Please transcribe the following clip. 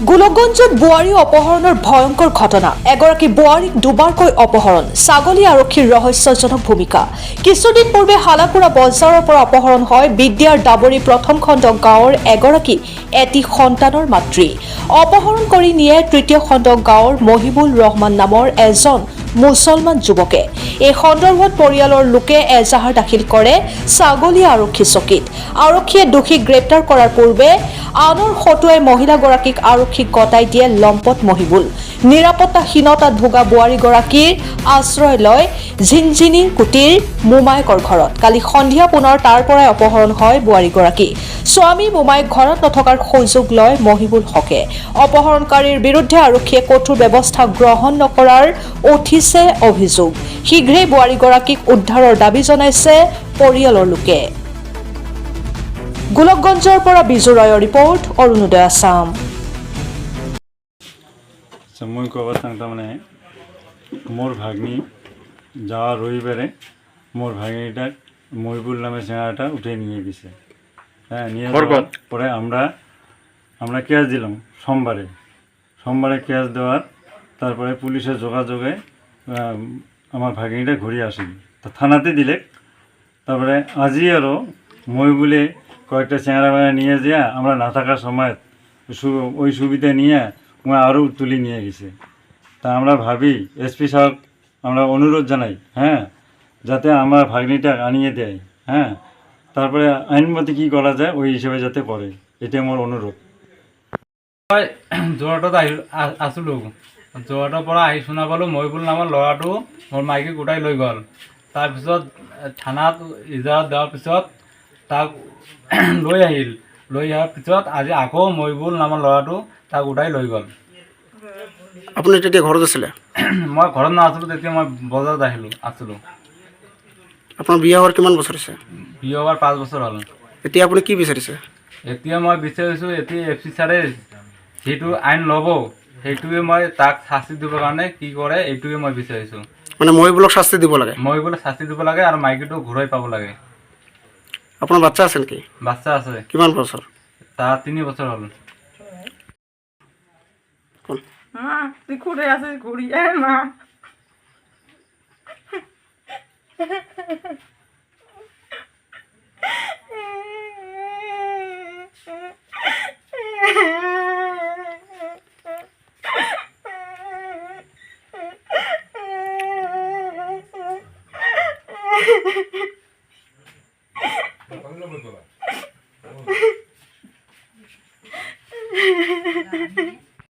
গোলকগঞ্জত বোৱাৰী অপহৰণৰ ভয়ংকৰ ঘটনা। এগৰাকী বোৱাৰীক দুবাৰকৈ অপহৰণ, ছাগলী আৰক্ষীৰ ৰহস্যজনক ভূমিকা। কিছুদিন পূৰ্বে হালাকুৰা বজাৰৰ পৰা অপহৰণ হয় বিদ্যাৰ ডাবৰী প্ৰথম খণ্ড গাঁৱৰ এগৰাকী এটি সন্তানৰ মাতৃ। অপহৰণ কৰি নিয়ে তৃতীয় খণ্ড গাঁৱৰ মহিবুল ৰহমান নামৰ এজন মুছলমান যুৱকে। এই সন্দৰ্ভত পৰিয়ালৰ লোকে এজাহাৰ দাখিল কৰে ছাগলী আৰক্ষী চকীত। আৰক্ষীয়ে দোষীক গ্ৰেপ্তাৰ কৰাৰ পূৰ্বে আনৰ হতুৱাই মহিলাগৰাকীক আৰক্ষীক গতাই দিয়ে লম্পট মহিবুল। নিৰাপত্তাহীনতাত ভোগা বোৱাৰীগৰাকীৰ আশ্ৰয় লয় ঝিনঝিনিৰ কুটিৰ মোমায়েকৰ ঘৰত। কালি সন্ধিয়া পুনৰ তাৰ পৰাই অপহৰণ হয় বোৱাৰীগৰাকী। স্বামী মোমায়েক ঘৰত নথকাৰ সুযোগ লয় মহিবুল হকে। অপহৰণকাৰীৰ বিৰুদ্ধে আৰক্ষীয়ে কঠোৰ ব্যৱস্থা গ্ৰহণ নকৰাৰ উঠিছে অভিযোগ। শীঘ্ৰেই বোৱাৰীগৰাকীক উদ্ধাৰৰ দাবী জনাইছে পৰিয়ালৰ লোকে। গোলকগঞ্জৰ পৰা বিজু ৰয়ৰ ৰিপৰ্ট, অৰুণোদয় আছাম। মই ক'ব চাওঁ তাৰমানে মোৰ ভাগ্নি যাওয়া রবিবারে মোর ভাগ্নিটাক মহিবুল নামে চেঙাটা উঠে নিয়ে গেছে। হ্যাঁ, নিয়ে যাওয়ার পরে আমরা ক্যাশ দিলাম সোমবারে ক্যাশ দেওয়ার তারপরে পুলিশের যোগাযোগে আমার ভাগ্নিটা ঘুরে আসি তা থানাতে দিলে। তারপরে আজি আরও মহিবুলে কয়েকটা চেংড়া বেড়া নিয়ে যা আমরা না থাকার সময় ওই সুবিধা নিয়ে আরও তুলে নিয়ে গেছে। তা আমরা ভাবি এসপি সাহেব আমরা অনুরোধ জানাই, হ্যাঁ, যাতে আমার ভাগ্নিটা আনিয়ে দেয়। হ্যাঁ, তারপরে আইনমতে কী করা যায় ওই হিসেবে যাতে করে, এটাই আমার অনুরোধ। যোৰহাটত আছিলোঁ, যোৰহাটৰ পৰা আহি শুনা পালোঁ মহিবুল নামৰ ল'ৰাটো মোৰ মাইকী গোটাই লৈ গ'ল। তাৰপিছত থানাত ইজাৰত দিয়াৰ পিছত তাক লৈ অহাৰ পিছত আজি আকৌ মহিবুল নামৰ ল'ৰাটো তাক উঠাই লৈ গ'ল। আপুনি তেতিয়া ঘৰত আছিলে? মই ঘৰত নাছিলোঁ, তেতিয়া মই বজাৰত আছিলোঁ। আপোনাৰ বিয়া হোৱাৰ কিমান বছৰ হৈছে? বিয়া হোৱাৰ 5 বছৰ হ'ল। এতিয়া আপুনি কি বিচাৰিছে? এতিয়া মই বিচাৰিছোঁ এতিয়া এফচি ছাৰে যিটো আইন ল'ব সেইটোৱে মই তাক শাস্তি দিবৰ কাৰণে কি কৰে এইটোৱে মই বিচাৰিছোঁ। মানে মহিবুলক শাস্তি দিব লাগে? মহিবুলক শাস্তি দিব লাগে আৰু মাইকীটো ঘূৰাই পাব লাগে। আপোনাৰ বাচ্চা আছে নেকি? বাচ্চা আছে। কিমান বছৰ? তাৰ 3 বছৰ হ'ল। মা তুই ঘুৰে আসিস ঘুৰি মা